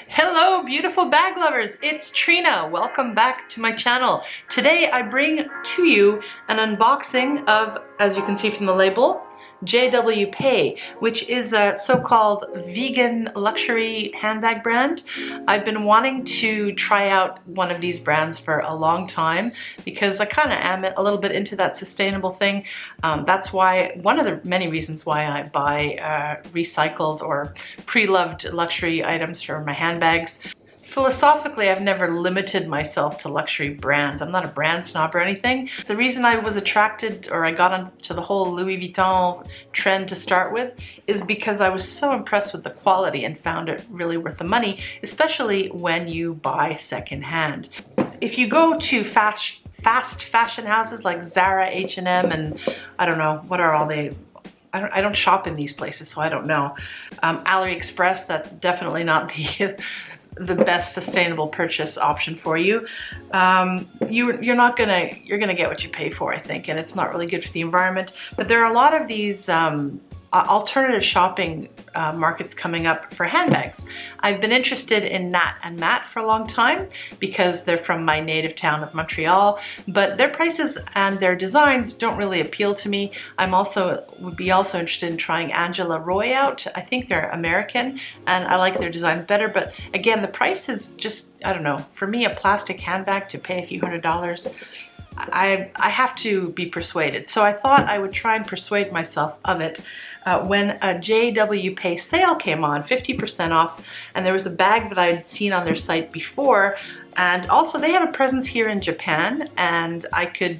Hello, beautiful bag lovers. It's Trina. Welcome back to my channel. Today I bring to you an unboxing of, as you can see from the label, JW PEI, which is a so-called vegan luxury handbag brand. I've been wanting to try out one of these brands for a long time because I kind of am a little bit into that sustainable thing. That's why, one of the many reasons why I buy recycled or pre-loved luxury items for my handbags. Philosophically, I've never limited myself to luxury brands. I'm not a brand snob or anything. The reason I was attracted, or I got onto the whole Louis Vuitton trend to start with, is because I was so impressed with the quality and found it really worth the money, especially when you buy secondhand. If you go to fast fashion houses like Zara, H&M, and I don't know, what are all they? I don't shop in these places, so I don't know. AliExpress, that's definitely not the best sustainable purchase option for you. You're gonna get what you pay for, I think, and it's not really good for the environment. But there are a lot of these alternative shopping markets coming up for handbags. I've been interested in Nat and Mat for a long time because they're from my native town of Montreal, but their prices and their designs don't really appeal to me. Would be also interested in trying Angela Roy out. I think they're American and I like their designs better, but again, the price is just, I don't know, for me, a plastic handbag to pay a few $100s, I have to be persuaded. So I thought I would try and persuade myself of it when a JW PEI sale came on, 50% off, and there was a bag that I had seen on their site before, and also they have a presence here in Japan, and I could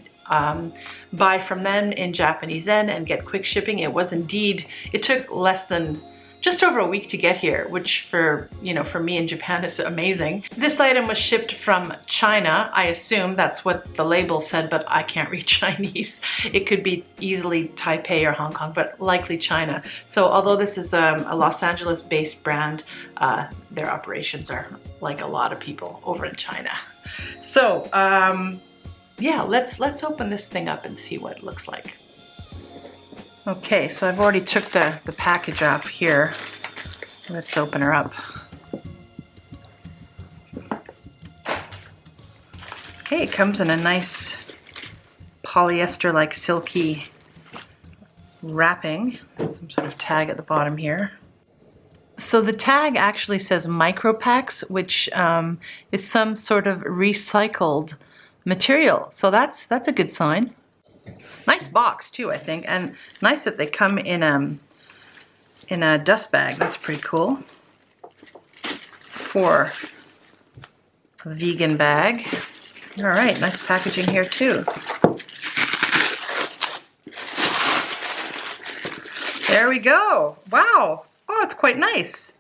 buy from them in Japanese yen and get quick shipping. It took less than just over a week to get here, which for me in Japan is amazing. This item was shipped from China. I assume that's what the label said, but I can't read Chinese. It could be easily Taipei or Hong Kong, but likely China. So although this is a Los Angeles based brand, their operations are like a lot of people over in China. So yeah, let's open this thing up and see what it looks like. Okay, so I've already took the package off here. Let's open her up. Okay, it comes in a nice polyester-like silky wrapping. Some sort of tag at the bottom here. So the tag actually says micro packs, which is some sort of recycled material. So that's a good sign. Nice box too, I think, and nice that they come in a dust bag. That's pretty cool for a vegan bag. All right, nice packaging here too. There we go. Wow. Oh, it's quite nice.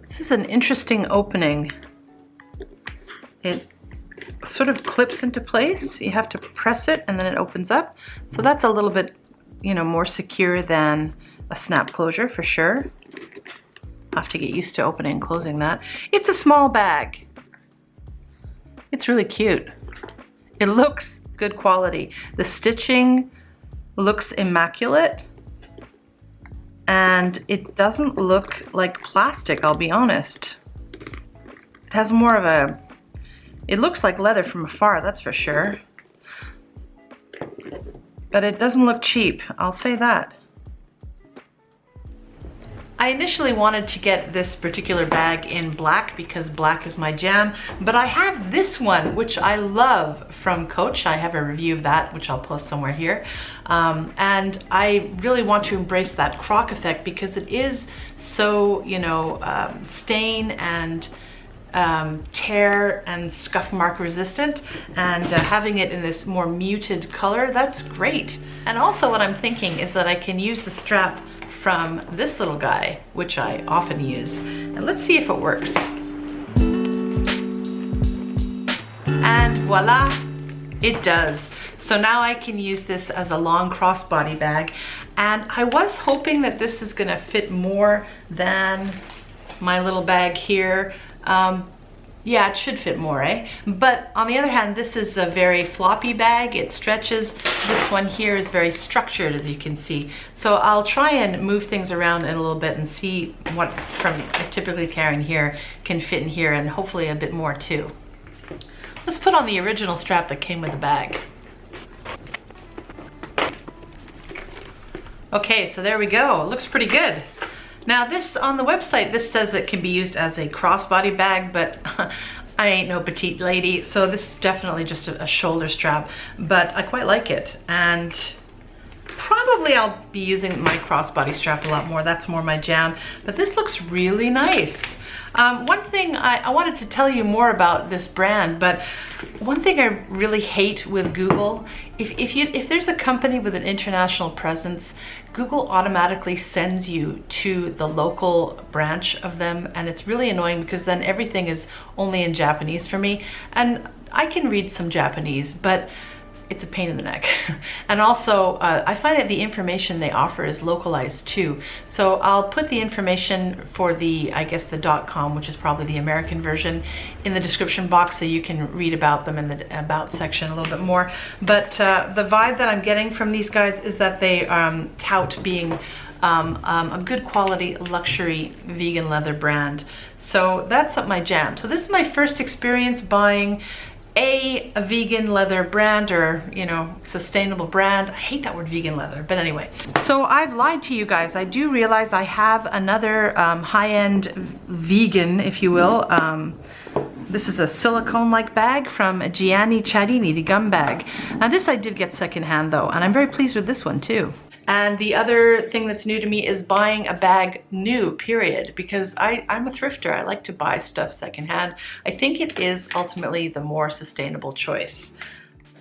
This is an interesting opening. It sort of clips into place. You have to press it and then it opens up. So that's a little bit, more secure than a snap closure for sure. I'll have to get used to opening and closing that. It's a small bag. It's really cute. It looks good quality. The stitching looks immaculate. And it doesn't look like plastic, I'll be honest. It has more of it looks like leather from afar, that's for sure. But it doesn't look cheap, I'll say that. I initially wanted to get this particular bag in black because black is my jam, but I have this one, which I love, from Coach. I have a review of that, which I'll post somewhere here. And I really want to embrace that croc effect because it is so, you know, stain and tear and scuff mark resistant, and having it in this more muted color, that's great. And also what I'm thinking is that I can use the strap from this little guy, which I often use, and let's see if it works. And voila, it does. So now I can use this as a long crossbody bag, and I was hoping that this is gonna fit more than my little bag here. Yeah, it should fit more, eh? But on the other hand, this is a very floppy bag. It stretches. This one here is very structured, as you can see. So I'll try and move things around in a little bit and see what from I typically carrying here can fit in here, and hopefully a bit more too. Let's put on the original strap that came with the bag. Okay, so there we go. It looks pretty good. Now this, on the website, this says it can be used as a crossbody bag, but I ain't no petite lady, so this is definitely just a shoulder strap, but I quite like it. And probably I'll be using my crossbody strap a lot more. That's more my jam, but this looks really nice. One thing I wanted to tell you more about this brand, but one thing I really hate with Google, if there's a company with an international presence, Google automatically sends you to the local branch of them, and it's really annoying because then everything is only in Japanese for me, and I can read some Japanese, but it's a pain in the neck. And also, I find that the information they offer is localized too. So I'll put the information for the, I guess the .com, which is probably the American version, in the description box so you can read about them in the About section a little bit more. But the vibe that I'm getting from these guys is that they tout being a good quality luxury vegan leather brand. So that's up my jam. So this is my first experience buying a vegan leather brand, or, you know, sustainable brand. I hate that word, vegan leather, but anyway. So I've lied to you guys. I do realize I have another high-end vegan, if you will. This is a silicone-like bag from Gianni Charini, the gum bag. Now this I did get secondhand though, and I'm very pleased with this one too. And the other thing that's new to me is buying a bag new, period, because I'm a thrifter. I like to buy stuff secondhand. I think it is ultimately the more sustainable choice.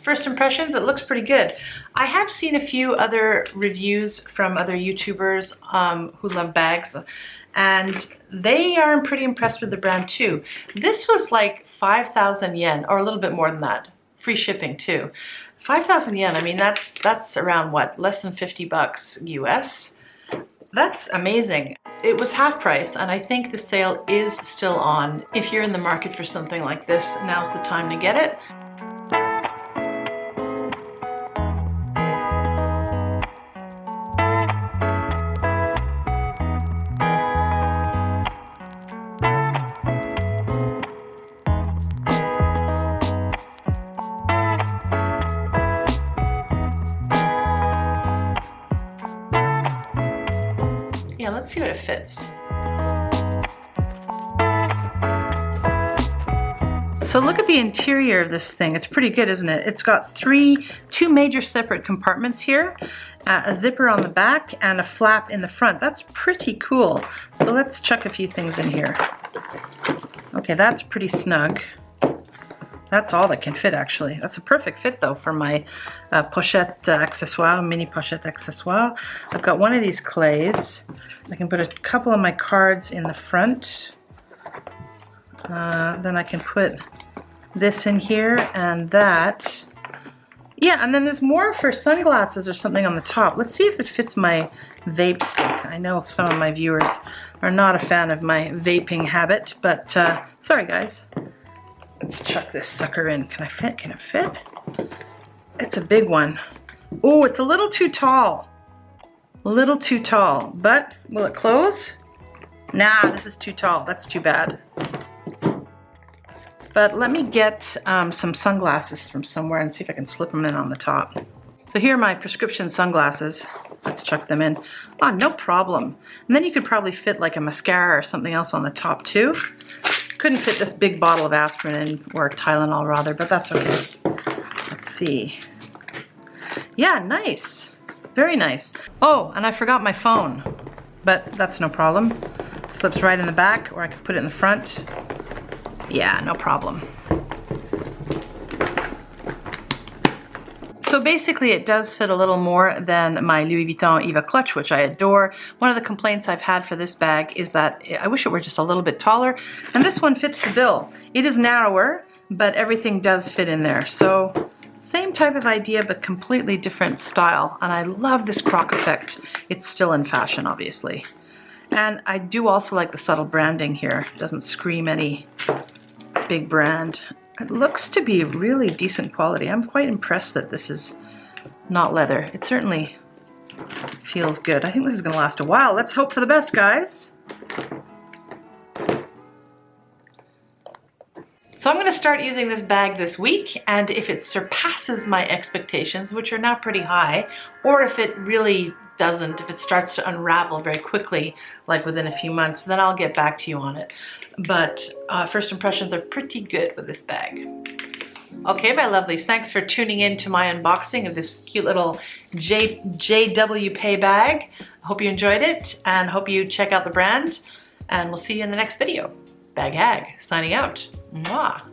First impressions, it looks pretty good. I have seen a few other reviews from other YouTubers who love bags, and they are pretty impressed with the brand too. This was like 5,000 yen, or a little bit more than that. Free shipping too. 5,000 yen, I mean, that's around what, less than 50 bucks US? That's amazing. It was half price, and I think the sale is still on. If you're in the market for something like this, now's the time to get it. Yeah, let's see what it fits. So look at the interior of this thing. It's pretty good, isn't it? It's got two major separate compartments here, a zipper on the back and a flap in the front. That's pretty cool. So let's chuck a few things in here. Okay, that's pretty snug. That's all that can fit, actually. That's a perfect fit, though, for my pochette accessoire, mini pochette accessoire. I've got one of these clays. I can put a couple of my cards in the front. Then I can put this in here and that. Yeah, and then there's more for sunglasses or something on the top. Let's see if it fits my vape stick. I know some of my viewers are not a fan of my vaping habit, but sorry, guys. Let's chuck this sucker in. Can I fit? Can it fit? It's a big one. Oh, it's a little too tall. A little too tall. But will it close? Nah, this is too tall. That's too bad. But let me get some sunglasses from somewhere and see if I can slip them in on the top. So here are my prescription sunglasses. Let's chuck them in. Oh, no problem. And then you could probably fit like a mascara or something else on the top too. Couldn't fit this big bottle of aspirin in, or Tylenol rather, but that's okay. Let's see. Yeah, nice. Very nice. Oh, and I forgot my phone, but that's no problem. Slips right in the back, or I could put it in the front. Yeah, no problem. So basically it does fit a little more than my Louis Vuitton Eva clutch, which I adore. One of the complaints I've had for this bag is that I wish it were just a little bit taller, and this one fits the bill. It is narrower, but everything does fit in there. So same type of idea, but completely different style. And I love this croc effect. It's still in fashion, obviously. And I do also like the subtle branding here. It doesn't scream any big brand. It looks to be really decent quality. I'm quite impressed that this is not leather. It certainly feels good. I think this is gonna last a while. Let's hope for the best, guys. So I'm gonna start using this bag this week, and if it surpasses my expectations, which are now pretty high, or if it really doesn't, if it starts to unravel very quickly, like within a few months, then I'll get back to you on it. But first impressions are pretty good with this bag. Okay, my lovelies, thanks for tuning in to my unboxing of this cute little JW PEI bag. I hope you enjoyed it, and hope you check out the brand, and we'll see you in the next video. Bag Hag, signing out. Mwah.